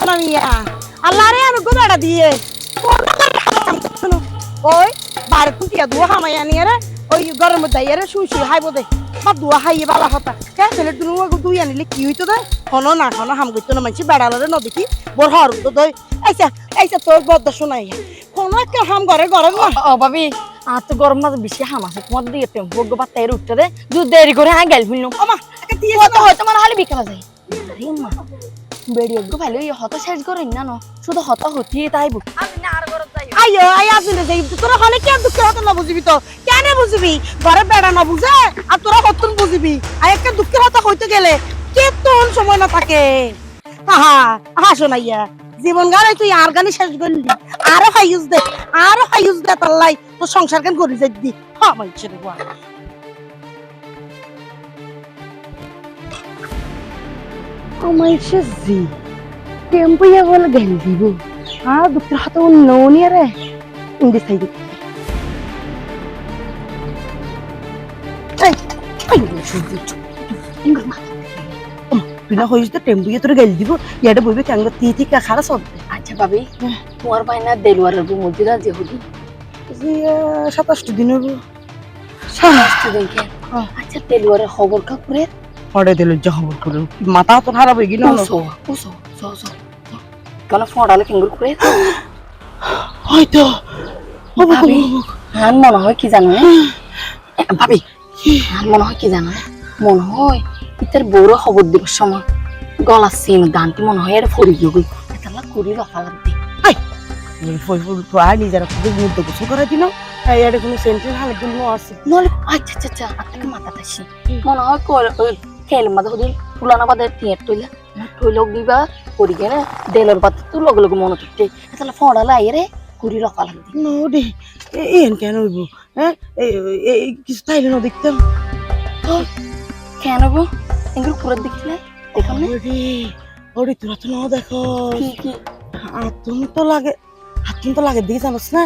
না মিয়া আল্লাহ রে আমি গোদাটা দিয়ে ওই বাইরে কুটিয়া দুয়া হামাইয়া নিয়ে রে ওই গরম মধ্যে রে শুই শুই হাইব দে বা দুয়া হাইয়ে বালা হতা কে ছেলে দুই আনিলে কি হইতো দে হনো না হনো হাম করতো না মানছি বেড়ালে নদীটি বড় হর তো দই আইসা আইসা তোর বদ্ধ শোনাই কোনো একটা হাম ঘরে গরম না ও ভাবি আর তো গরম না বেশি হাম আছে তোমার দিয়ে টেম্পো গো বাতাই উঠতে দে দুধ দেরি করে হ্যাঁ গেল ফিলনো ওমা একটা দিয়ে কত হয়তো মানে হালি বিকাল যায় আরে মা বেড়িও গো ভালো হতা শেষ করে না ন শুধু হতা হতি তাইব আমি না আর গরম যাই আইও আই আসলে যাই তোরা হলে কি দুঃখ হতো না বুঝবি তো কেন বুঝবি ঘরে বেড়া না বুঝে আর তোরা হতুন বুঝবি আর একটা দুঃখের হতা হইতে গেলে কেতন সময় না থাকে আহা হাসো নাইয়া জীবন গানে তুই আর গানি শেষ করলি আরো হাইউজ দে তাল্লাই তো সংসার কেন করি যাই দি হ্যাঁ মাইছে রে বাবা আমাইছে জি টেম্পো ইয়া বলে গেল দিব আর দুঃখের হাতে নৌনি রে ইন্দি সাইড তুই না হইস তো টেম্পো ইয়া তোর গেল দিব ইয়াটা বইবে কেন তি খারাপ সব আচ্ছা ভাবি তোমার বাইনা দেলওয়ারের বউ মদিরা যে হদি 27 দিন হইব দেখে আচ্ছা দেলওয়ারের খবর কাকুরে হড়ে দিল যা খবর করে মাথা তো খারাপ হয়ে গেল কেন ফড়ালে ফিঙ্গুর করে হয়তো ভাবি আর মনে হয় কি জানো ভাবি আর মনে হয় কি জানো মনে হয় ইতার বড় খবর দিবার সময় গলা সিন গানটি মনে হয় আর ফরি গই এটা কুড়ি রফা লাগবে নিজেরা খুব মধ্যে গোসল করে দিল এটা কোনো সেন্টের হালে গুলো আছে নলে আচ্ছা আচ্ছা আচ্ছা আপনাকে মাথা তাসি মনে হয় খেল মাঝে হদিন পুলানা বাদে টিয়ার টইলা টইলক দিবা করি গেলে দেলের পাতা তো লগে লগে মনে করতে তাহলে ফড়া লাই রে কুড়ি রফা লাগবে নদী এন কেন হইব হ্যাঁ কিছু তাইলে না দেখতাম কেন গো এগুলো পুরো দেখলে দেখো না ওরে তোরা তো না দেখো কি হাতুন তো লাগে দেখে জানোস না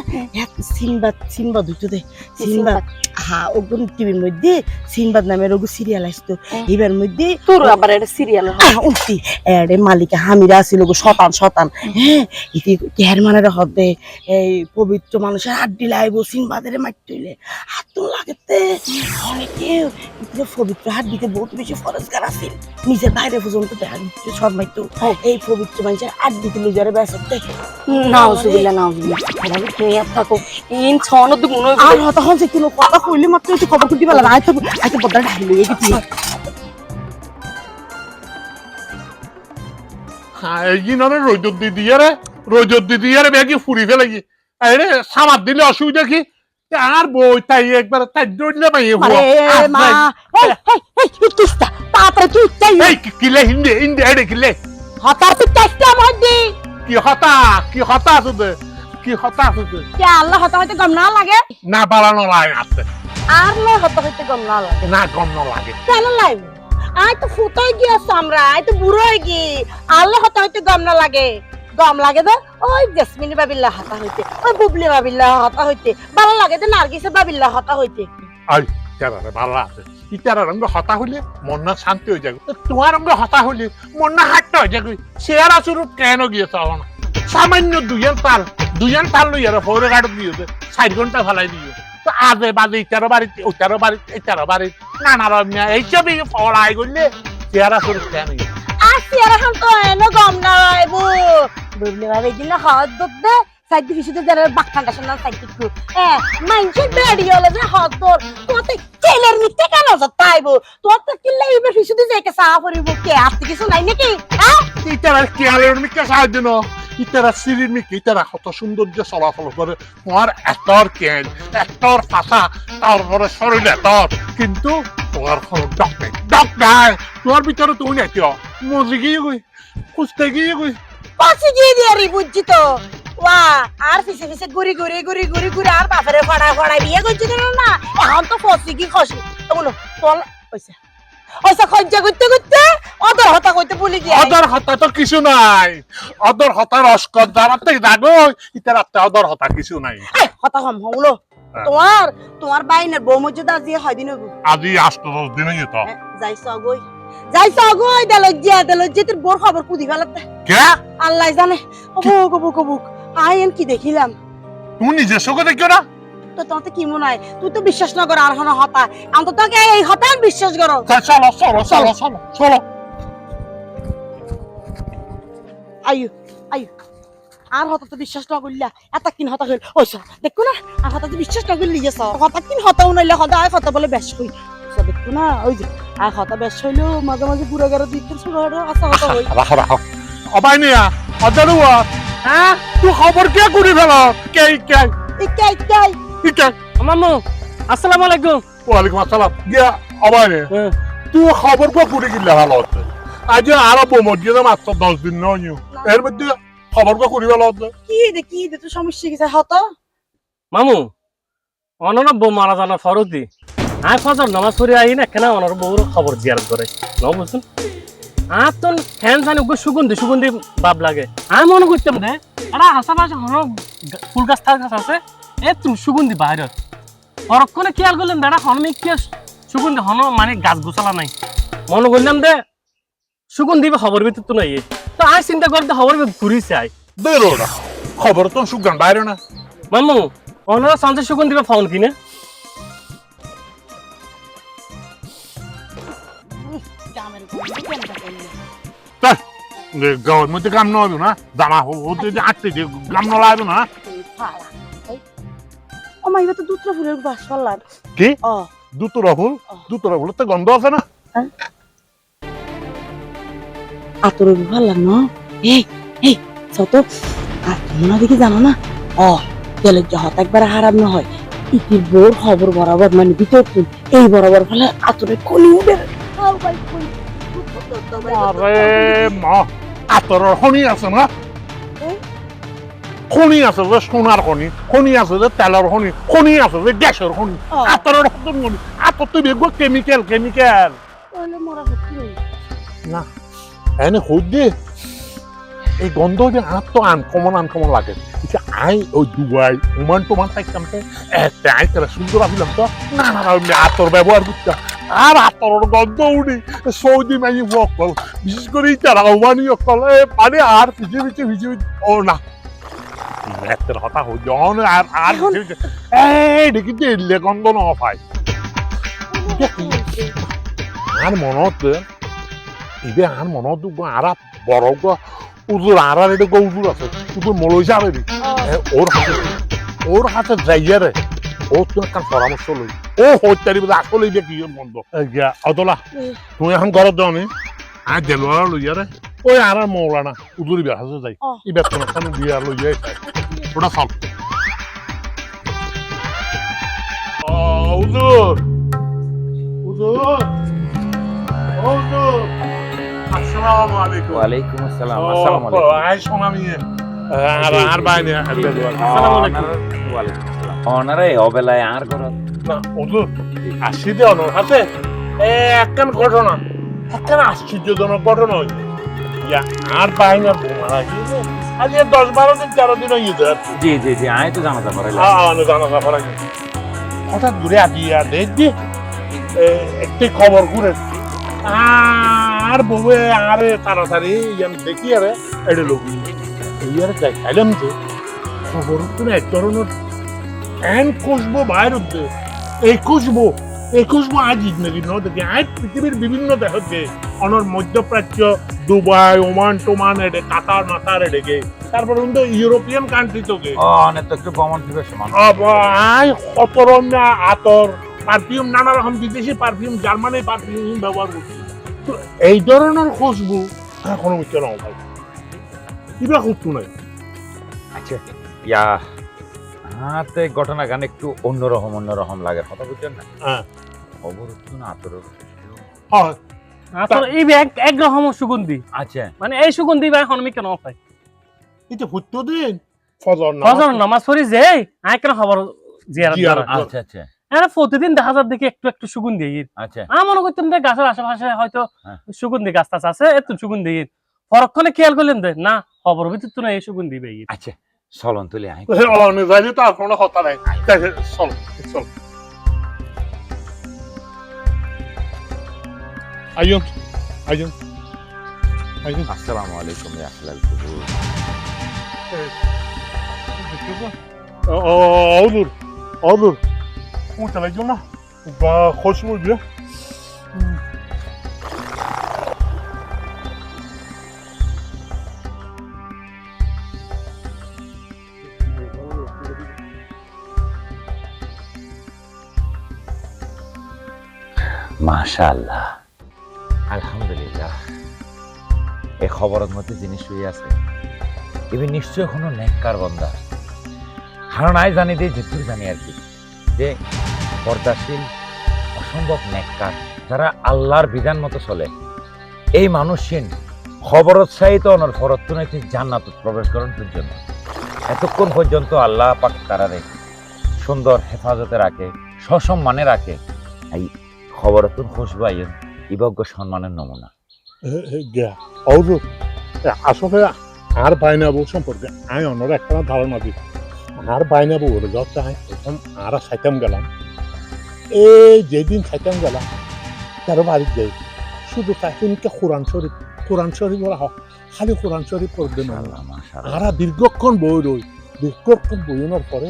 সিনবাদ হইতো দে সিনবাদ হ্যাঁ ওগুন টিভির মধ্যে সিনবাদ নামের ওগু সিরিয়াল আসতো এবার মধ্যে তোর আবার একটা সিরিয়াল উঠতি এরে মালিকা হামিরা আছিল গো শতান হ্যাঁ কেয়ার মানের হতে এই পবিত্র মানুষের হাড্ডি লাইব সিনবাদের মাইটইলে হাতুন লাগেতে অনেকে পবিত্র হাড্ডিতে বহুত বেশি ফরজগার আছে নিজের বাইরে পর্যন্ত দেখা শর্মাইতো এই পবিত্র মানুষের হাড্ডিতে লুজারে বেসাতে নাউজুবিল্লাহ ভাবি তুমি আর থাকো ইন ছনো তো মনে আর হতা হচ্ছে কোনো কথা কইলে মাত্র একটু খবর কুটি বেলা আইতো বদলা ঢালি লইয়ে গেছি এইখানে রোজত দিদি রে ব্যাগে ফুরি ফেলে গিয়ে আরে সামার দিলে অসুবিধা কি আর বই তাই একবার তাই দৌড়লে মাইয়ে মা এই তুস্তা তারপরে তুই চাই এই কিলে হিন্দি আরে কিলে হতার তুই চেষ্টা মধ্যে কি হতা আছে কে আল্লাহ হতা হইতে গম না লাগে না বাড়ানো লাগে আছে আর না হতা হইতে গম না লাগে না গম না লাগে কেন লাগবে আই তো ফুটাই গিয়েছ আমরা আই তো বুড়ো হয়ে গি আল্লাহ হতা হইতে গম না লাগে গম লাগে তো ওই জেসমিনি বাবিল্লাহ হতা হইতে ওই বুবলি বাবিল্লাহ হতা হইতে ভালো লাগে তো নার্গিসের বাবিল্লাহ হতা হইতে আই তেরারে ভালো আছে ইতারা রঙ হতা হইলে মন না শান্তি হয়ে যাবে তোমার রঙ হতা হইলে মন না হাঁটতে হয়ে যাবে সেরা শুরু কেন গিয়েছে না সামান্য দুজন তাল লই আর ফোরে গাড়ি দিয়েছে 60 ঘন্টা ফেলাই দিয়ে তো আজে বাজে ইতারো বাড়ি নানা রমিয়া এইসবই পড়াই করলে চেহারা শুরু কেন আর চেহারা হাম তো এনো গম না আইবো বুবলি বাবি দিন হাত দে সাইড দিতে যারা বাক্কান্ডা শোনা সাইড দিকু মাইনছে বেড়ি হলে যে হাত তোর তোতে ছেলের মিথ্যে কেন যাইবো তোর তো কিল্লা ইবে ফিসুদি যাইকে সাফ করিব কে আপনি কিছু নাই নাকি হ্যাঁ ইতারা কি আলোর মিকে সাহায্য ন ইতারা সিরির মিকে ইতারা কত সৌন্দর্য চলাচল করে তোমার এতর কেন এতর ফাঁসা তারপরে শরীর এতর কিন্তু তোমার কোনো ডক নাই তোমার ভিতরে তুমি নাই কিয় মজি গিয়ে গই খুঁজতে গিয়ে গই পাশে গিয়ে দিয়ে বুঝছি তো ওয়া আর ফিসে ঘুরি আর বাপরে ফড়াই বিয়ে করছি না এখন তো ফসি কি খসি বলো তোল ওইসা খজ্জা করতে অদর হতা কইতে ভুলি গিয়ে অদর হতা তো কিছু নাই অদর হতার অস্কর দাঁড়াতে জানো ইতার অদর হতা কিছু নাই হতা কম হলো তোমার বাইনের বউ মর্যাদা আজি হয় দিন আজি 8-10 দিন হইতো যাইছ গই দেলজ্জা তোর বোর খবর কুদি ফেলাতে কে আল্লাহ জানে অবুক অবুক অবুক আইন কি দেখিলাম তুমি নিজের চোখে দেখিও না তো তোমাতে কি মনে হয় তুই তো বিশ্বাস না কর আর হন হতা আমি তো তোকে এই হতান বিশ্বাস করো চলো চলো চলো চলো চলো আয়ু আয়ু আর হতা তো বিশ্বাস না করলা এত কিন হতা হইল ওইসা দেখো না আর হতা তো বিশ্বাস না করলি গেছ হতা কিন হতাও নাইলে হতা আর হতা বলে বেশ হই দেখো না ওই যে আর হতা বেশ হইলো মাঝে মাঝে বুড়া গাড়ি দিতে শুরু হলো আসা হতা হই রাখো রাখো অবাই নিয়া অজারু হ্যাঁ তুই খবর কে করে ফেল কে কে ইকাই ইকাই কে মামু আসসালামু আলাইকুম ওয়ালাইকুম আসসালাম গিয়া অবাই নে তুই খবর কো করে গিলা ভালো হচ্ছে আজ আরো বোমর দিয়ে মাত্র 10 দিন নয় এর মধ্যে খবর কো করে ভালো হচ্ছে কি দে তো সমস্যা কি হতা মামু অনর বউ মারা জানা ফরদি আয় ফজর নামাজ পড়ে আই না কেন অনর বউর খবর জিয়ারত করে ন বুঝুন আর তো ফ্যান ফ্যান সুগন্ধি সুগন্ধি ভাব লাগে আমি মনে করতাম রে এটা আশেপাশে হন ফুল গাছ থাক গাছ আছে এ তুমি সুগন্ধি বাইরে পরক্ষণে খেয়াল করলেন দাদা হনমি কে সুগন্ধি হন মানে গাছ গোছালা নাই মনে করলাম দে সুগন্ধি খবর ভিতর তো নাই তো আই চিন্তা করতে খবর ঘুরিছে আই বেরো না খবর তো সুগান বাইরে না মামু অনরা সঞ্চয় সুগন্ধি ফোন কিনে গাঁয়ের মধ্যে কাম নয় না জামা হতে আটতে কাম নলাইবে না ও মা এবার তো দুধটা ফুলের বাস পারলাম কি ও দুতরা ফুল তো গন্ধ আছে না আতর পারলাম না এই ছোট আর তোমরা দেখি জানো না ও তেলে জহত একবার হারাম না হয় ইতির বোর খবর বরাবর মানে ভিতর এই বরাবর ফলে আতরে কলি উঠে আরে মা আতরের খনি আছে না খনি আছে যে সোনার খনি আছে যে তেলের খনি আছে যে গ্যাসের খনি আতরের খনি আতর তো বেগো কেমিক্যাল মরা হচ্ছে না এনে খুঁজে এই গন্ধ যে আর তো আনকমন লাগে আই ওই দুবাই ওমান টোমান থাকতাম তো আই তাহলে সুন্দর আসলাম তো না আতর ব্যবহার করতাম আর আতরের গন্ধ উঠি সৌদি মাই অকল বিশেষ করে তারা ওমানি অকল পানি আর ভিজে ও না এতের হতা হই জন আর দেখি দিলে গন্ধ ন পাই আর মনত ইবে আর মনত আর বড় উজুর আর এটা উজুর আছে উজুর মলই যাবে ওর হাতে যাইয়া রে ও তোর কার পরামর্শ লই ও হইতারি বলে আসলে ইবে কি বন্ধ অদলা তুই এখন ঘরত যাও নি আর দেলোয়ার লইয়া রে ওই আর মৌলানা উজুরি বিয়া হাজে যাই ইবে তোমার সামনে বিয়া লইয়া ওটা চল উজুর উজুর উজুর আসসালামু আলাইকুম ওয়ালাইকুম আসসালাম আসসালামু আলাইকুম আই সোনামি আর বাইনে আসসালামু আলাইকুম ওয়ালাইকুম আসসালাম অনারে অবেলায় আর করো না ওদুর আসি দে অনর হাতে একখান ঘটনা একখান আশ্চর্যজনক ঘটনা হইছে ইয়া আর বাইনে মারা গিয়েছে আজ 10-12 দিন 13 দিন হইছে জি জি জি আই তো জানা যাবার জানা পড়া গেছে হঠাৎ দূরে আজিয়া দেখি একটি খবর ঘুরে আর বউয়ে আরে তাড়াতাড়ি ইয়ান দেখি আরে এটা লোক ইয়ারে দেখাইলাম যে খবর তো এক ধরনের এন খুশবু বাইর হচ্ছে এই খুশবু আজ ইজনেরি ন দেখি আজ পৃথিবীর বিভিন্ন দেশে অনর মধ্যপ্রাচ্য দুবাই ওমান টোমান এডে কাতার মাতার এডেকে তারপর কিন্তু ইউরোপিয়ান কান্ট্রি তোকে অনেক তো একটু ভ্রমণ দিবে সমান আই কত রঙা আতর পারফিউম নানা রকম বিদেশি পারফিউম জার্মানি পারফিউম ব্যবহার করছি তো এই ধরনের খুশবু এখনো মিশে নাও ভাই কিবা খুঁজতো নাই আচ্ছা ইয়া হাতে ঘটনা গান একটু অন্যরকম লাগে কথা বুঝছেন না হ্যাঁ খবর তো না তোর হয় আসলে এই এক রকম সুগন্ধি আচ্ছা মানে এই সুগন্ধি ভাই হনমি কেন পাই এটা হইতো দিন ফজর ফজর নামাজ পড়ি যে আই কেন খবর জিয়ারত করা আচ্ছা আচ্ছা এরা প্রতিদিন দেখা যায় দেখি একটু সুগন্ধি আচ্ছা আমি মনে করতাম যে গাছের আশেপাশে হয়তো সুগন্ধি গাছ টাছ আছে একটু সুগন্ধি পরক্ষণে খেয়াল করলেন যে না খবর ভিতর তো না এই সুগন্ধি ভাই আচ্ছা চলন তুলে আই অলনে যাইলে তো আর কোনো কথা নাই চল চল আইন আসসালামু আলাইকুম ইয়া আহলাল কুবুর। Olur. Olur. Mutlaka না বা খুশ বুঝবে মাশাআল্লাহ, আলহামদুলিল্লাহ। এই খবরের মধ্যে জিনিস শুয়ে আছে, এবার নিশ্চয় কোনো নেককার বান্দা। কারণ আই জানি যে যেটুকু জানি আর কি, যে পর্দাশীল অসম্ভব নেককার যারা আল্লাহর বিধান মতো চলে, এই মানুষহীন খবরত চাইতো অনর ফরত নাইতে জান্নাত প্রবেশ করেন পর্যন্ত। এতক্ষণ পর্যন্ত আল্লাহ পাক তারারে সুন্দর হেফাজতে রাখে, সসম্মানে রাখে। এই খবরতুন খুশবাইন ইবজ্ঞ সম্মানের নমুনা। Olur. আসলে আর বাইনা বউ সম্পর্কে আমি অন্য একটা ধারণা দিই। আর বাইনা বউ হলে যত আমি প্রথম আর খাইতাম গেলাম, এই যেদিন খাইতাম গেলাম তার বাড়ির যাই, শুধু কাহিনীকে কোরআন শরীফ বলা হয়, খালি কোরআন শরীফ পড়বে না। মাশাআল্লাহ, মাশাআল্লাহ। আর দীর্ঘক্ষণ বই রই, দীর্ঘক্ষণ বইনের পরে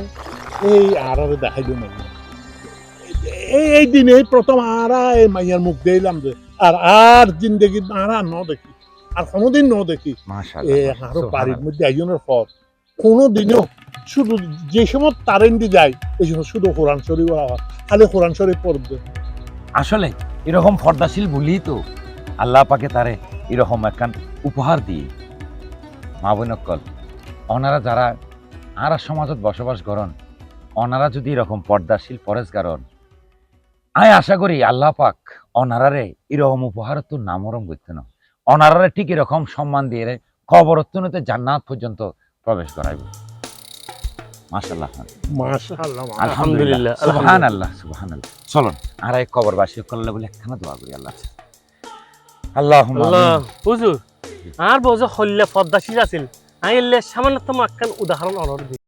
এই আর দেখাইল মাইয়া। এই দিন এই প্রথম আর এই মাইয়ার মুখ দিলাম যে আর জিন্দগি আর ন দেখি, আর কোনোদিন ন দেখি। মাশাআল্লাহ, আরো বাড়ির মধ্যে একজনের পর কোনোদিনও শুধু যে সময় তারেন্দি যায় এই সময় শুধু কোরআন শরীফ বলা হয়, খালি কোরআন শরীফ পড়বে। আসলে এরকম পর্দাশীল বলি তো আল্লাহ পাকে তারে এরকম একখান উপহার দিয়ে মা বোনকল ওনারা যারা আর সমাজত বসবাস করেন, ওনারা যদি এরকম পর্দাশীল পরেশগারন, আমি আশা করি আল্লাহ পাক অনারারে এরকম উপহার তো নামরম করতে না, অনারারে ঠিক এরকম সম্মান দিয়ে কবরত্বনতে জান্নাত পর্যন্ত প্রবেশ করাইব। মাশাআল্লাহ, মাশাআল্লাহ, আলহামদুলিল্লাহ, সুবহানাল্লাহ, সুবহানাল্লাহ। চলুন আর এক কবরবাসী করলে বলে একখানা দোয়া করি আল্লাহ। আল্লাহুম্মা আল্লাহ আমিন। হুজুর আর বজে হল্লে পদ্মাশীল আছিল, আমি এলে সামান্যতম একখান উদাহরণ অনর দিই।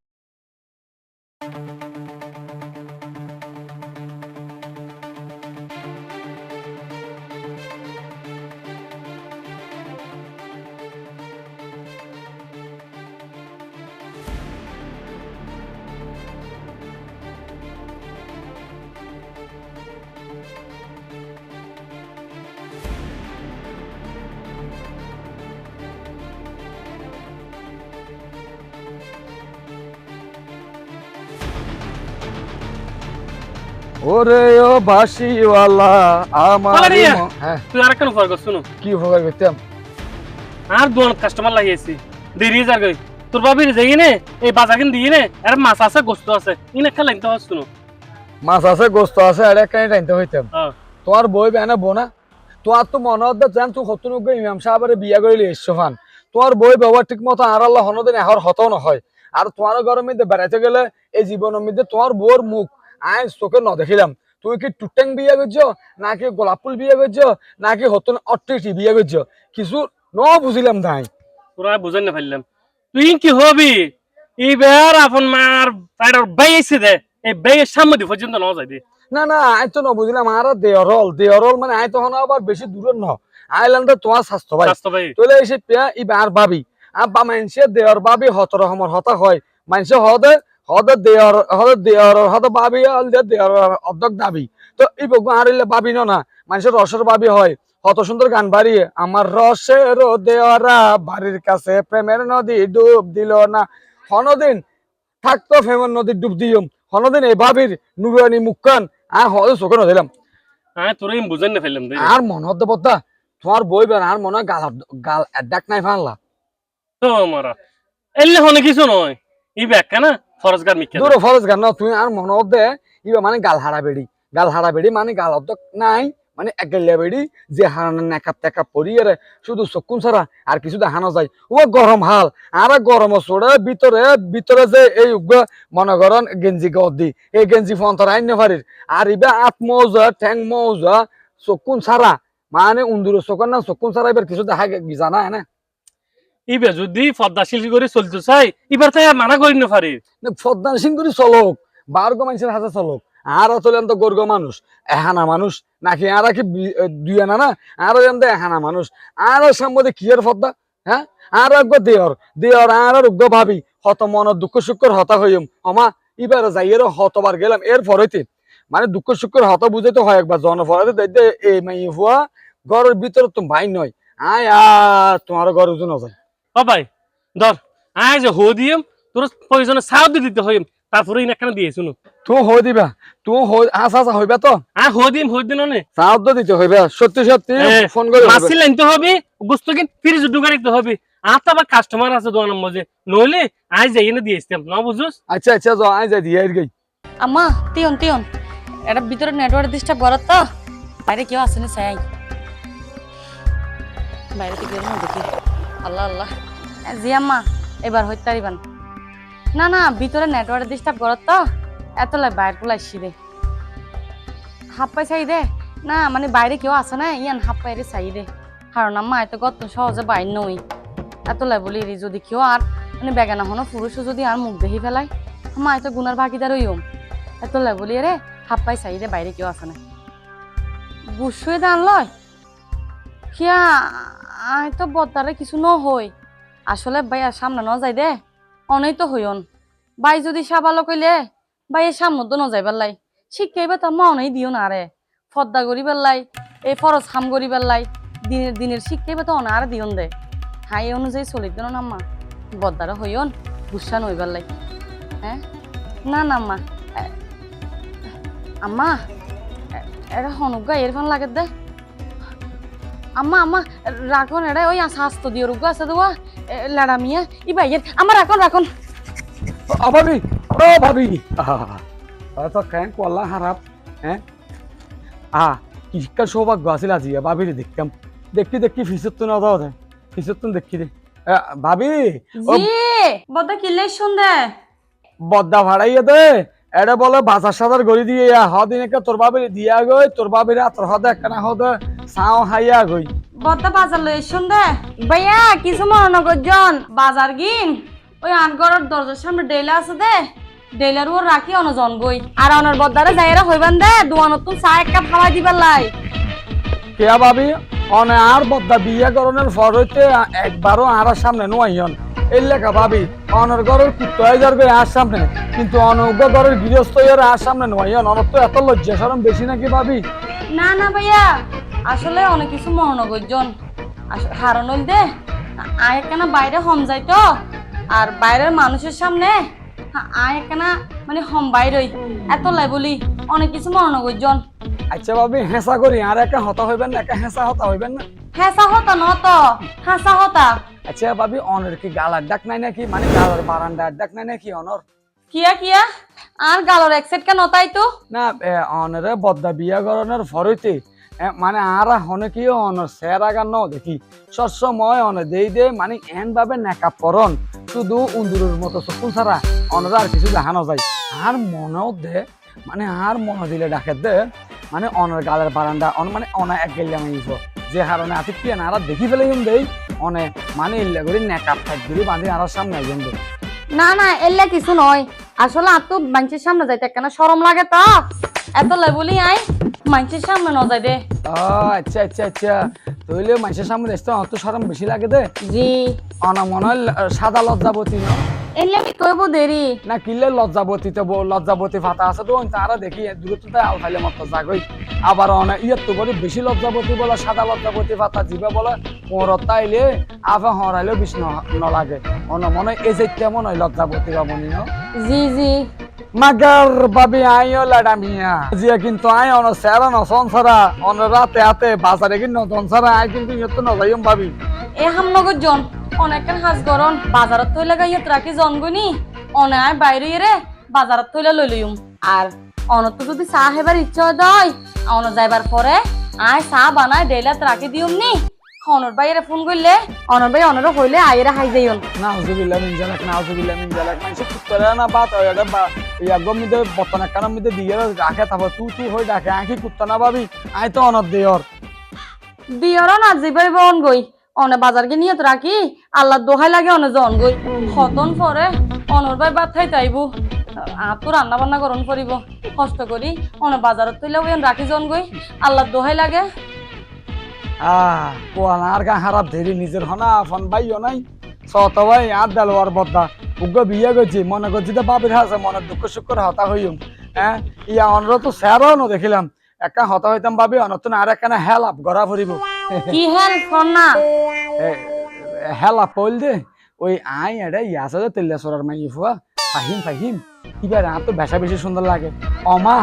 ওরে ও বাসিওয়ালা আমার বাবারিয়া! হ্যাঁ তুই আর একখান উপহার কর, শুনো কি উপকার করতাম? আর দোয়ান কাস্টমার লাগিয়েছি দেরি যা গই তোর বাবির যাই নে এই বাজার কিন দিয়ে নে আর মাছ আছে গোস্ত আছে ইনে খেলা নিতে হয় শুনো। মাছ আছে গোস্ত আছে আর একখানি টাইনতে হইতাম। হ্যাঁ। তোমার বই বেনা বোনা তোমার তো মনে হচ্ছে জান তুই হতনুগ্য ইমাম সাহেবের বিয়া করিলে এসছো ফান, তোমার বই ব্যবহার ঠিক মতো আর আল্লাহ হনদিন এখন হতাও নহয়। আর তোমার ঘরের মধ্যে বেড়াইতে গেলে এই জীবনের মধ্যে তোমার বউর মুখ আয় চোখে ন দেখিলাম। তুমি কি টুটেং বিয়া করছো, নাকি গোলাপ ফুল বিয়া করছো, নাকি হতন অট্টি বিয়া করছো, কিছু ন বুঝিলাম তাই। তোরা বুঝাই না ফেললাম তুই কি হবি এইবার আপন মার পাইডার বাই আইছে দে এই বাইয়ের সামনে দি পর্যন্ত ন যাই দে। না না আই তো ন বুঝলাম আর দেওরল মানে আই তখন আবার বেশি দূরের ন আইল্যান্ডে তোমার স্বাস্থ্য ভাই স্বাস্থ্য ভাই তোলে এসে পেয়া ইবা আর ভাবি আর বা মানুষে দেওয়ার ভাবি হত রকমের হতা হয় মানুষে হদে হদে ভাবি দেওয়ার অর্ধক দাবি তো এই বকু হারিলে ভাবি না মানুষের রসের ভাবি হয় কত সুন্দর গান বাড়িয়ে আমার রসের দেওয়ারা বাড়ির কাছে প্রেমের নদী ডুব দিল না হনদিন থাকতো প্রেমের নদী ডুব দিও হনদিন এই ভাবির নুরানি মুখখান আর হদে চোখে নদিলাম হ্যাঁ তোরা বুঝাই না ফেললাম দে আর মনে হতে বদ্দা তোমার বই বের আর মনে হয় গাল ডাক নাই ফানলা তো মারা এলে হনে কিছু নয় এই ব্যাখ্যা না ফরজগার মিথ্যা দূর ফরজ গান না তুমি আর মনে হতে ইবা মানে গাল হারা বেড়ি মানে গাল অর্ধক নাই মানে একেলিয়া বেড়ি যে হারানো নেকাপ টেকাপ পরিয়ে শুধু চকুন ছাড়া আর কিছু দেখানো যায় ও গরম হাল আর গরম চড়ে ভিতরে যে এই মনে করেন গেঞ্জি গদি এই গেঞ্জি ফন্তর আইন পারির আর ইবা আট মৌজা ঠ্যাং মৌজা চকুন ছাড়া মানে উন্দুর চকুন না চকুন ছাড়া এবার কিছু দেখা জানা না ইবে যদি পদ্মাশীল করে চলতে চাই এবার তাই আর মানা করি না পারি ফদ্দান সিং করে চলক বারগো মানুষের হাতে চলক আর অতলেন তো গর্গ মানুষ এহানা মানুষ নাকি আর কি দুই আনা না আরো এন এহানা মানুষ আর সম্বন্ধে কি এর ফদ্দা হ্যাঁ আর একবার দেওয়ার আর উগ্র ভাবি হত মন দুঃখ সুখর হতা হইম অমা এবার যাইয়ের হতবার গেলাম এর ফরেতে মানে দুঃখ সুখর হত বুঝাইতে হয় একবার জন ফরাতে দেখতে এই মাই হুয়া ঘরের ভিতরে তো ভাই নয় আয় আর তোমার ঘর উজু না যায় ও ভাই ধর আয় যে হো দিম তোর প্রয়োজনে সাহায্য দিতে হইম তারপরে ইনাখানে দিয়ে শুনো তুই হই দিবা তুই আসা হইবা তো আয় হো দিন নে সাহায্য দিতে হইবে সত্যি সত্যি ফোন করে মাছি লাইনতে হবে গুস্ত কিন ফ্রিজ ঢুকা রাখতে হবে আর তো আবার কাস্টমার আছে দোকানের মধ্যে নইলে আয় যাই এনে দিয়ে আসতাম না বুঝছস আচ্ছা আচ্ছা যাও আয় যাই দিয়ে গই আম্মা তিয়ন এটা ভিতরে নেটওয়ার্ক ডিস্টার্ব করত তো বাইরে কেউ আসেনি চাই বাইরে থেকে দেখি আল্লাহ আল্লাহ জি আম্মা এবার হইতে পারিবান না ভিতরে নেটওয়ার্ক ডিস্টার্ব করত তো এত লাই বাইরে কুলাইছি দে হাফ পাই চাই দে না মানে বাইরে কেউ আসে না ইয়ান হাফ পাইরে চাই দে কারণ আম্মা এত কত সহজে বাইর নই এত লাই বলি যদি কেউ আর মানে বেগানা হনো পুরুষও যদি আর মুখ দেখি ফেলাই আম্মা এত গুনার ভাগিদার হইম এত লাই বলি রে হাফ পাই চাই দে বাইরে কেউ আসে না গুসুয়ে দান লয় কিয়া আই তো বদারে কিছু ন হই আসলে ভাই আর সামনে ন যাই দে অনেই তো হইন ভাই যদি সাবালো কইলে ভাই এর সামনে তো ন যাইবার লাই শিখাইবে তো মা অনেই দিও না রে ফদ্দা করিবার লাই এই ফরজ হাম করিবার লাই দিনের শিখাইবে তো অনা আর দিওন দে হাই এই অনুযায়ী চলি দিন না আম্মা বদারে হইন গুসা নইবার লাই হ্যাঁ না আম্মা আম্মা এটা হনুগা এরফান লাগে দে আম্মা রাখন এটা ওই স্বাস্থ্য দিয়ে রোগ আছে দেওয়া লাড়া মিয়া ই ভাইয়ের আমার রাখন ভাবি ও ভাবি তো কেন কল্লা হারাপ হ্যাঁ কিসকার সৌভাগ্য আছিল আজি ভাবিরে দেখতাম দেখি ফিসত তো না দাও ফিসত তো দেখি দে ভাবি জি বদা কিলে শুনদে বদ্দা ভাড়াইয়া দে এটা বলে বাজার সাজার গড়ি দিয়ে হদিন একটা তোর বাবিরে দিয়া গই তোর বাবিরে আতর হদে একখানা হদে চাও হাইয়া গই বদা বাজার লই শুনদে ভাইয়া কিছু মনে নগরজন বাজার গিন ওই আনগড়ের দরজার সামনে ডেলা আছে দে ডেলার ওর রাখি অনজন গই আর অনর বদারে যাইরা হইবান দে দুয়ানত তো চা এক কাপ খাওয়াই দিবার লাই কেয়া ভাবি অনে আর বদ্দা বিয়া করণের ফর হইতে একবারও আর সামনে নোয়াইন এই লেখা ভাবি অনর ঘরের কুত্তায় যাবে আর সামনে কিন্তু অনজ্ঞ ঘরের গৃহস্থ আর সামনে নোয়াইন অনর তো এত লজ্জা সরম বেশি নাকি ভাবি না ভাইয়া আসলে অনেক কিছু মহানগরজন হারণ হইল দে আয় একখানা বাইরে হম যাইতো আর বাইরের মানুষের সামনে আয় একখানা মানে হম বাইরই এত লাই বলি অনেক কিছু মহানগরজন আচ্ছা ভাবি হেঁচা করি আর একা হতা হইবেন না একা হেঁচা হতা হইবেন না হেসা হতা নত হাসা হতা আচ্ছা ভাবি অনর কি গালার ডাক নাই নাকি মানে গালার বারান্দার ডাক নাই নাকি অনর কিয়া আর গালর একসেট কেন তাই তো না অনরে বদ্দা বিয়া করণের ফরইতে মানে আর হনে কি অনর সেরা গান ন দেখি সবসময় অনে দেই দে মানে এন ভাবে নেকা পরন শুধু উন্দুরের মতো চকুন ছাড়া অনরা আর কিছু দেখানো যায় আর মনেও দে মানে আর মনে দিলে ডাকে দে মানে অনর গালের বারান্দা মানে অনা এক গেলে আমি যে হারণে আতি কি আর দেখি ফেলে দেই অনে মানে ইল্লা করে নেকা ফাইট দিলি বাঁধি আর সামনে আইন দে না এল্লা কিছু নয় আসলে আর তো মানুষের সামনে যাইতে কেন শরম লাগে তা এত লাই বলি আই মানুষের সামনে ন যাই দে আচ্ছা তইলে মানুষের সামনে দেখতে অত শরম বেশি লাগে দে জি অনা মনে হয় সাদা লজ্জাবতী ন এলে আমি কইব দেরি না কিলে লজ্জাবতী তো লজ্জাবতী ফাতা আছে তো তারা দেখি দূরত্বতে আল ফাইলে মত জাগই আবার অনেক ইয়ে তো করে বেশি লজ্জাবতী বলে সাদা লজ্জাবতী ফাতা জিবা বলে পরত তাইলে আফা হরাইলেও বিষ নলাগে মনে এই যে কেমন হয় লজ্জাবতী বাবনি ন জি মাগার বাবি আইও লাডামিয়া জিয়া কিন্তু আই অন সেরা ন সংসারা অন রাতে হাতে বাজারে কিন্তু সংসারা আই কিন্তু ইয়ত ন যাইম ভাবি এ হামনগর জন অনেকখান হাজ গরন বাজারত থই লাগা ইয়ত রাখি জনগনি অনে আয় বাইরে রে বাজারত থইলা লই লইম আর অনত যদি চা হেবার ইচ্ছা দয় অন যাইবার পরে আয় চা বানায় ডেলাত রাখি দিউম নি অনর বাইরে ফোন করলে অনর ভাই অনর হইলে আইরা হাই যাইন নাউজুবিল্লাহ মিন জালাক মানে কুত্তরা না বাত হয় এটা বা ইয়া গমিতে বতনা কারণ মিতে দিয়ে রাখে তারপর তুই হই ডাকে আঁকি কুত্তা না ভাবি আই তো অনর দেয়র না জিবাই বন গই অনে বাজার কে নিয়ত রাখি আল্লাহ দোহাই লাগে অনে জন গই হতন পরে অনর ভাই বাত খাই তাইবু তো রান্না বান্না করন করিব কষ্ট করি অনে বাজারত তৈলেও রাখি জন গই আল্লাহ দোহাই লাগে পোয়ালার গা হারাপ ধেরি নিজের হনা ফোন বাইও নাই সত ভাই আর দেলোয়ার বদ্দা উগ্র বিয়ে করছি মনে করছি তো বাবির হাসে মনে দুঃখ সুখ করে হতা হইম হ্যাঁ ইয়া অনর তো স্যারও ন দেখিলাম একা হতা হইতাম ভাবি অনতন আর একখানা হেলাপ গড়া ফুরিব কি হেল ফোন না হেলাপ পইল দে ওই আই এটা ইয়াসা যে তেলিয়া সরার মাই ফুয়া ফাহিম ইবার আর তো বেশা বেশি সুন্দর লাগে অমা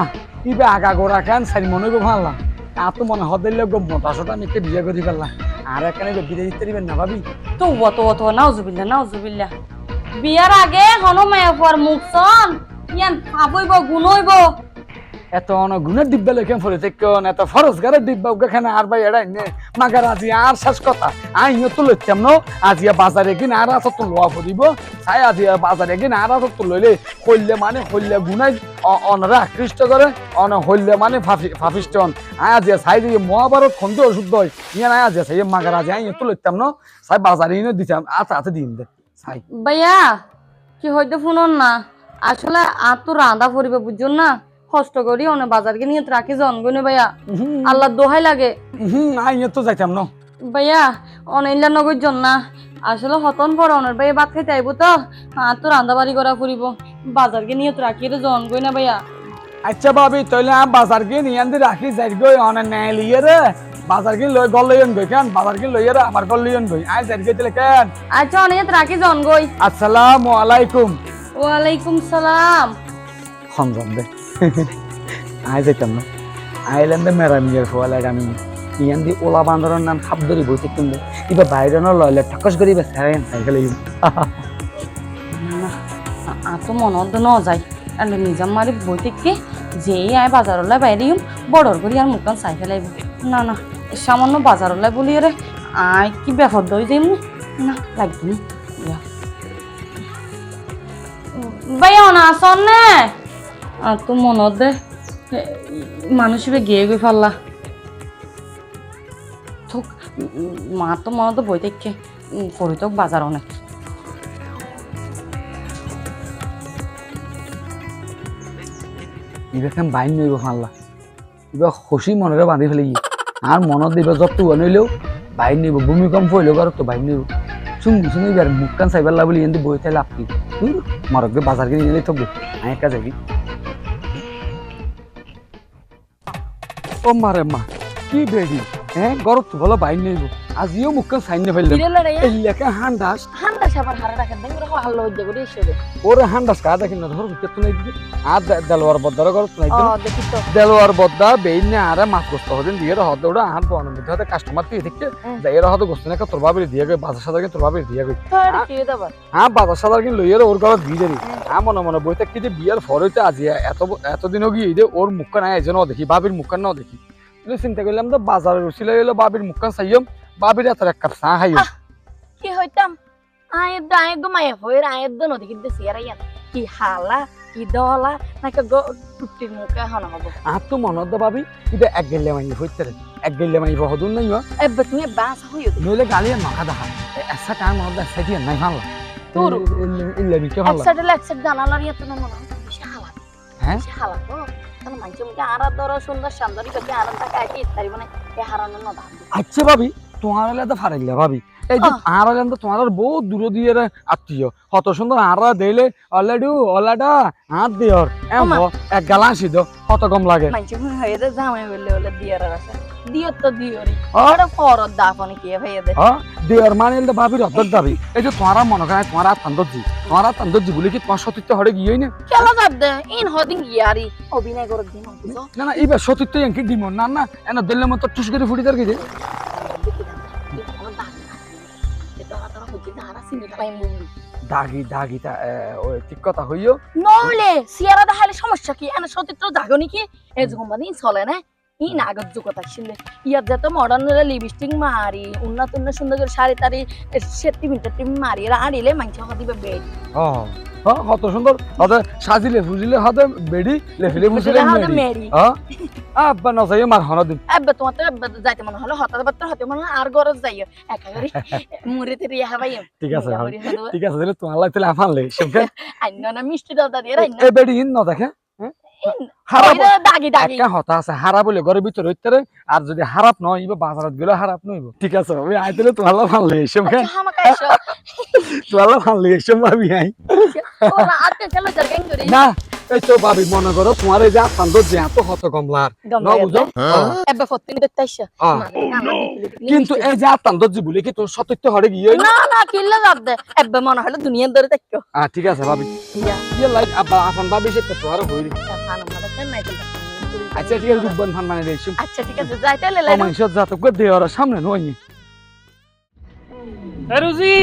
ইবে আগা গোড়া খান সারি মনে গো ভাবলাম আর তো মনে হদের লোক মোটা সোটা মেয়েকে বিয়ে করে ফেললাম আর একখানে বিয়ে দিতে দিবেন না ভাবি তো অত নাউজুবিল্লাহ বিয়ার আগে হনো মায়া পর মুখ সন ইয়ান ভাবইব গুনইব এত অনগুণের ডিব্বা লেখেন ফলে কেন এত ফরজগারের ডিব্বা ওখানে আর ভাই এড়াই নে মাগার আজি আর শেষ কথা আইও তো লইতাম ন আজিয়া বাজারে কিনা আর আস তো লোয়া পড়িব তাই আজিয়া বাজারে কিনা আর আস তো লইলে হইলে মানে হইলে গুনাই অনরা আকৃষ্ট করে অন হইলে মানে ফাফিস্টন আজিয়া সাই দিয়ে মহাভারত খন্দ অশুদ্ধ হয় ইয়া নাই আজিয়া সাই মাগার আজি আইও তো লইতাম ন সাই বাজারে ইনে দিতাম আচ্ছা দিন দে সাই ভাইয়া কি হইতে শুনুন না আসলে আর তো রাঁধা পড়িবে বুঝুন না কষ্ট করি অনে বাজারকে নিয়ে রাখি জন গনে ভাইয়া আল্লাহ দোহাই লাগে আইও তো যাইতাম ন ভাইয়া অনেইলা নগর জন না আসলে হতন পর অনের ভাইয়া ভাত খাইতে আইব তো আর তো রান্না বাড়ি করা ফুরিব বাজারকে নিয়ে রাখি জন গই না ভাইয়া আচ্ছা ভাবি তাহলে বাজার গিয়ে নিয়ে আনতে রাখি যাই গই অনেক ন্যায় লিয়ে রে বাজার গিয়ে লই গল লইন গই কেন বাজার গিয়ে লইয়ে রে আমার গল লইন গই আই যাই গই তাহলে কেন আচ্ছা অনেক রাখি জন গই আসসালামু আলাইকুম ওয়ালাইকুম সালাম খমজম দে আই যাইতাম না আইল্যান্ডে মেরা মিয়ার ফোয়ালা আমি ইয়ান্দি ওলা বান্দরের নাম খাপ ধরি বইতে কিনবে এবার বাইরে ন লইলে ঠকস করি বে সাইন সাইকেল আতো মনত ন যায় আর নিজাম মারি বইতে কি যে আয় বাজারলাই বাইরে বড়র করি আর মুখান চাই ফেলাইব না সামান্য বাজারলাই বলি রে আয় কি বেহদ দই যাইম না লাগবে না ভাইয়া না আসন নে আর তো মনত দে মানুষ গিয়ে গই ফেললা থুক মা তো মনত বই দেখে করি তো বাজার অনেক ইবেখান বাইন নইব ফাল্লা ইবা খুশি মনেরে বাঁধি ফেলে আর মনত দিব যত নইলেও বাইন নইব ভূমিকম্প হইলেও আর তো বাইন নইব শুন এবার মুখখান চাইবার বলি এনে বই থাইলে আপনি মারক বাজার কিনে নিয়ে থাকবো আমি একা যাবি ও মারে মা কি বেড়ি হ্যাঁ গরত তো বলো বাইন নইব আজিও মুখখান সাইন ফেললে এই লেখা হান্ডাস ওরে হান্ডাস কা দেখি না ধর কেতু নাই দিবি আর দেলোয়ার বদ্দার গরত নাই দেলোয়ার বদ্দা বেইনে আরে মাছ গোস্ত হদিন দিয়ে হদ ওড়া আহান পাওয়ার মধ্যে হতে কাস্টমার দিয়ে দেখতে যাই এর হদ গোস্ত না তোর বাবির দিয়ে গই বাজার সাদার তোর বাবির দিয়ে গই হ্যাঁ বাজার সাদার কিন লইয়ের ওর গরত দিয়ে দেবি মনে মনে বইতে কি যে বিয়ার ফরইতে আজি এতদিনও গিয়ে ওর মুখখান নাই এজন দেখি বাবির মুখখান নাও দেখি চিন্তা করলাম তো বাজারের উচিলে হইলো বাবির মুখখান চাইম বাবির এত এক কাপ চা খাইম কি হইতাম আয়ের মায়া হইর আয়ের দো নদী কিন্তু সিয়ারাইয়া কি হালা কি দলা নাকি টুটির মুখে হন হবো আর তো মনত দে ভাবি এটা এক গেলে মাইনি হইতে রে এক গেলে মাইনি হদুন নাই এবার তুমি বাস হইও নইলে গালিয়ে মাখা দেখা এসা টাইম মনত দে সাইডে নাই ভালো তোর ইল্লে বিকে ভালো একসাইড জানালার ইয়া তো মনে হয় বেশি হালা হ্যাঁ বেশি হালা তো তাহলে মানুষের মুখে আর ধরো সুন্দর সুন্দরী বেশি আরাম থাকে আইতে ইত্যাদি মানে এ হারানো না দাম আচ্ছা ভাবি তোমার হলে তো ফারাইলা ভাবি এই যে আর হলেন তো তোমার বহুত দূর দিয়ে আত্মীয় কত সুন্দর আর দেইলে অলরেডি ওলাটা হাত দিয়র এক গালাসি দো কত কম লাগে মানুষের হয়ে দে জামাই বললে বলে দিয়ার আছে দিয়র তো দিয়রই ওটা ফরত দাফনে কি হয়ে দে দিয়র মানে তো ভাবির অর্ধেক দাবি এই যে তোমার মনে করে তোমার তান্দজি বলে কি তোমার সতীর্থ হরে গিয়েই না কেন যাব দে ইন হদিন গিয়ারি অভিনয় করে দিন না এইবার সতীর্থ এনকি দিম না এনা দিল্লে মতো টুস করে ফুটি তার কি যে দাগি ওই ঠিক কথা হইও নইলে সিয়ারা দেখালে সমস্যা কি এনে সতীর্থ জাগো নাকি এই জগমানি চলে না ই নাগর যুগত আসলে ইয়াত যত মডার্ন লিপস্টিক মারি উন্নত উন্নত সুন্দর করে শাড়ি তারি সেটি মিটার মারি আড়িলে মাংস দিবে বেড কত সুন্দর হতে সাজিলে ফুজিলে হতে বেডি লেফিলে ফুজিলে মেরি আব্বা না যাই মার হনা দিন আব্বা তোমার তো আব্বা যাইতে মনে হলো হঠাৎ বাত্তা হতে মনে আর গরজ যাইও একা করে মুড়ি তে রিয়া হাবাই ঠিক আছে ঠিক আছে তাহলে তোমার লাগতে আফানলে সবকে আইন না মিষ্টি দাদা দিয়ে রাইন এ বেডি ইন না দেখে দাগি দাগি একটা হতা আছে হারা বলে ঘরের ভিতরে হইতে আর যদি হারাপ নয় ইবে বাজারত গেলে হারাপ নইব ঠিক আছে আমি আইতলে তোমার লাগা ভালো সবকে হামাকা এসো তোমার লাগা ভালো সব ভাবি আই ওরা আতে চলো জার্গেন করি না এই তো ভাবি মনে করো তোমার এই যে আপান্দ যে এত হত কমলার না বুঝো আব্বা ফতিন দেখতে আইসা কিন্তু এই যে আপান্দ যে বলে কি তোর সত্যি হরে গিয়ে না না কিল্লা লাভ দে আব্বা মনে হলো দুনিয়ার ধরে দেখো ঠিক আছে ভাবি ইয়ে লাইক আব্বা আপান ভাবি সে তো আর হইরি আচ্ছা ঠিক আছে রূপবান ফান মানে রে আচ্ছা ঠিক আছে যাইতে লাই মানুষ যা তো করে দেওয়ার সামনে নয় রুজি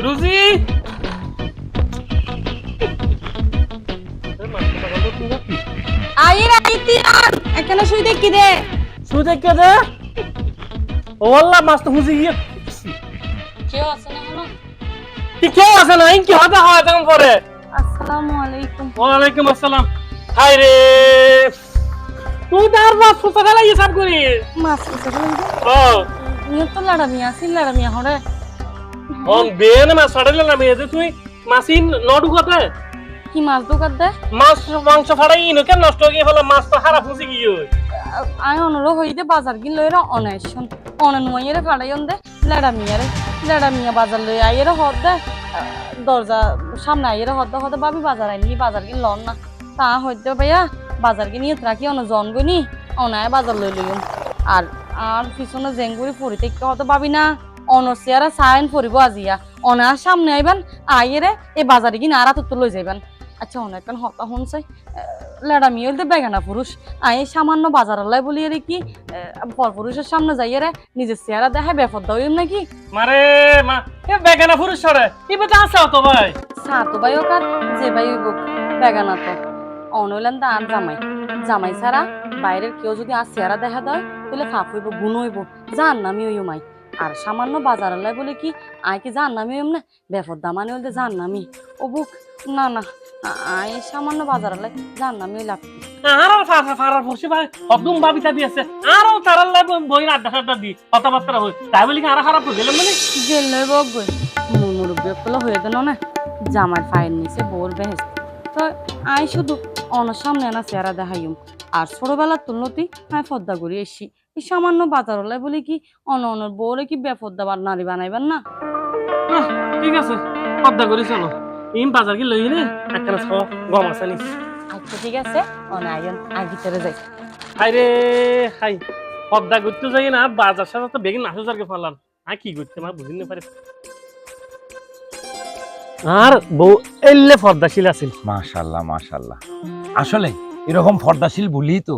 রুজি আইর আইতি আর এখানে শুই দেখি দে শুই দেখে দে ওল্লা মাছ তো হুজি গিয়ে কেউ আছে না হলো কি কেউ আছে না কি হতে হয় তখন পরে আসসালামু আলাইকুম ওয়ালাইকুম আসসালাম হাই রে তুই তার মাছ ফুসা গেলা ইয়ে সব করি মাছ কিছু ও নিয়ে তো লাড়া মিয়া হরে অন বেন মাছ ফাড়াইলে না মেয়ে তুই মাসি নডু কতে কি মাছ দোকান দে মাছ মাংস ফাড়াই ইনো কেন নষ্ট হয়ে গেল মাছ তো খারাপ হয়ে গিয়ে আই অনুরো হইতে বাজার গিন লইরা অনাইছন অনন মইরে ফাড়াইন দে লাড়া মিয়া বাজার লই আইরে হদ দে দরজা সামনে আইরে হদ হদ ভাবি বাজার আইনি বাজার গিন লন না তা হইতে ভাইয়া বাজার গিন ইয়ে রাখি অন জন গনি অনায় বাজার লই লইম আর আর পিছনে জেঙ্গুরি পড়িতে কি হতো ভাবি না অনসিয়ারা সাইন পড়িব আজিয়া অনার সামনে আইবেন আইরে এই বাজারে গিন আর তো লই যাইবেন আচ্ছা অনেক হতা শুনছে লেডা মিয়ে হইতে বেগানা পুরুষ আই সামান্য বাজার লাই বলি রে কি পর পুরুষের সামনে যাইয়ে রে নিজের চেহারা দেখায় বেফর দাইম নাকি মারে মা এ বেগানা পুরুষ সরে ইবে তো আসা তো ভাই সাতো ভাই ওকার যে ভাই হইব বেগানা তো অনলাইন দা আন জামাই ছাড়া বাইরের কেউ যদি আর চেহারা দেখা দেয় তাহলে ফাপ হইব গুণ হইব জান নামি হইও মাই আর সামান্য বাজার লাই বলে কি আই কি জান নামি হইম না বেফর দামানে হইতে জান নামি ও বুক না না আই সামান্য বাজার লাই জান নামি লাভ আরো ফারার ফুসি ভাই অদম বাবিতা দিয়েছে আরো তারার লাই বই আড্ডা দি কথাবার্তা হই তাই বলি কি আরো খারাপ হয়ে গেলাম মানে জেল লই বক গই মুরব্বী কল হয়ে দেন না জামার ফাইল নিছে বোর বেহেস তো আই শুধু অনার সামনে না চেহারা দেখাইম আর ছোটবেলার তুলনতি আই ফদ্দা করি এসি এই সামান্য বাজার হলাই বলি কি অনর বউরে কি বেফদ্দা নারী বানাইবেন না ঠিক আছে পদ্মা করি চলো ইম বাজার কি লই রে একখানা খাওয়া গম আছে নি আচ্ছা ঠিক আছে অনায়ন আর ভিতরে যাই আরে হাই পদ্মা করতে যাই না বাজার সাথে তো বেগিন নাসু জারকে ফেলাম আর কি করতে মা বুঝিন না পারে আর বউ এলে পর্দাশীল আছিল মাশাআল্লাহ মাশাআল্লাহ আসলে এরকম পর্দাশীল বলি তো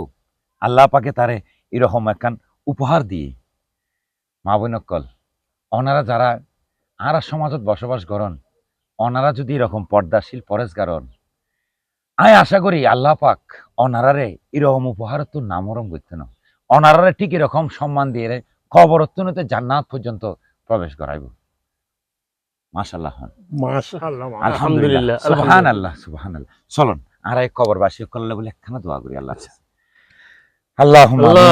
আল্লাহ পাকে তারে এরকম একখান উপহার দিয়ে মা বোনকল অনারা যারা আর সমাজত বসবাস করেন অনারা যদি এরকম পর্দাশীল পরেশগারন আয় আশা করি আল্লাহ পাক অনারারে এরকম উপহার তো নামরম করতে না অনারারে ঠিক এরকম সম্মান দিয়ে কবরত্বনতে জান্নাত পর্যন্ত প্রবেশ করাইব মাশাআল্লাহ মাশাআল্লাহ আলহামদুলিল্লাহ সুবহানাল্লাহ সুবহানাল্লাহ চলুন আর এক কবরবাসী করলে বলে একখানা দোয়া করি আল্লাহ আল্লাহুম্মা